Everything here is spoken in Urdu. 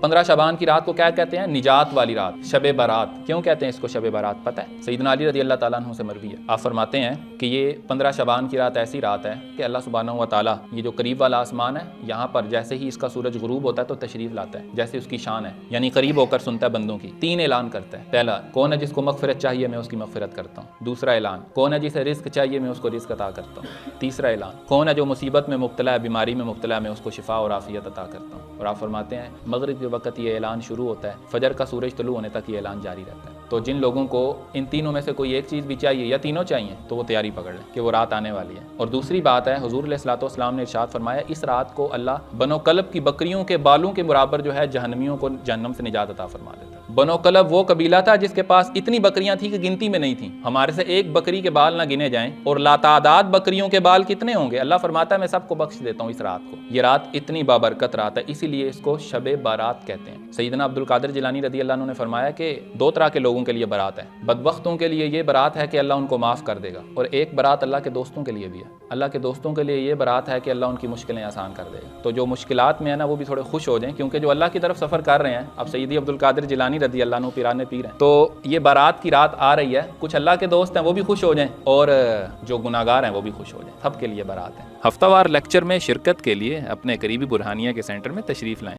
15 شعبان کی رات کو کیا کہتے ہیں؟ نجات والی رات، شب برات۔ کیوں کہتے ہیں اس کو شب برات پتہ ہے؟ سیدنا علی رضی اللہ تعالیٰ عنہ سے مروی ہے، آپ فرماتے ہیں کہ یہ 15 شعبان کی رات ایسی رات ہے کہ اللہ سبحانہ و تعالیٰ یہ جو قریب والا آسمان ہے یہاں پر جیسے ہی اس کا سورج غروب ہوتا ہے تو تشریف لاتا ہے، جیسے اس کی شان ہے، یعنی قریب ہو کر سنتا ہے بندوں کی۔ 3 اعلان کرتا ہے۔ پہلا، کون ہے جس کو مغفرت چاہیے میں اس کی مغفرت کرتا ہوں۔ دوسرا اعلان، کون ہے جسے رزق چاہیے میں اس کو رزق عطا کرتا ہوں۔ تیسرا اعلان، کون ہے جو مصیبت میں مبتلا ہے، بیماری میں مبتلا ہے، میں اس کو شفا اور عافیت عطا کرتا ہوں۔ اور آپ فرماتے ہیں مغرب کے وقت یہ اعلان شروع ہوتا ہے، فجر کا سورج طلوع ہونے تک یہ اعلان جاری رہتا ہے۔ تو جن لوگوں کو ان تینوں میں سے کوئی ایک چیز بھی چاہیے یا تینوں چاہیے تو وہ تیاری پکڑ لیں کہ وہ رات آنے والی ہے۔ اور دوسری بات ہے، حضور علیہ الصلوۃ والسلام نے ارشاد فرمایا اس رات کو اللہ بنو کلب کی بکریوں کے بالوں کے برابر جو ہے جہنمیوں کو جہنم سے نجات عطا فرما دیتا ہے۔ بنو کلب وہ قبیلہ تھا جس کے پاس اتنی بکریاں تھیں کہ گنتی میں نہیں تھیں، ہمارے سے ایک بکری کے بال نہ گنے جائیں، اور لاتعداد بکریوں کے بال کتنے ہوں گے؟ اللہ فرماتا ہے میں سب کو بخش دیتا ہوں اس رات کو۔ یہ رات اتنی بابرکت رات ہے، اسی لیے اس کو شب بارات کہتے ہیں۔ سیدنا عبد القادر جیلانی رضی اللہ عنہ نے فرمایا کہ 2 طرح کے لوگوں کے لیے برات ہے۔ بدبختوں کے لیے یہ برات ہے کہ اللہ ان کو معاف کر دے گا، اور ایک برات اللہ کے دوستوں کے لیے بھی ہے۔ اللہ کے دوستوں کے لیے یہ برات ہے کہ اللہ ان کی مشکلیں آسان کر دے گا۔ تو جو مشکلات میں ہے نا وہ بھی تھوڑے خوش ہو جائیں، کیونکہ جو اللہ کی طرف سفر کر رہے ہیں، اب سیدی عبد القادر جیلانی رضی اللہ عنہ پیران پیر ہیں، تو یہ بارات کی رات آ رہی ہے، کچھ اللہ کے دوست ہیں وہ بھی خوش ہو جائیں اور جو گناہگار ہیں وہ بھی خوش ہو جائیں، سب کے لیے برات ہے۔ ہفتہ وار لیکچر میں شرکت کے لیے اپنے قریبی برہانیہ کے سینٹر میں تشریف لائیں۔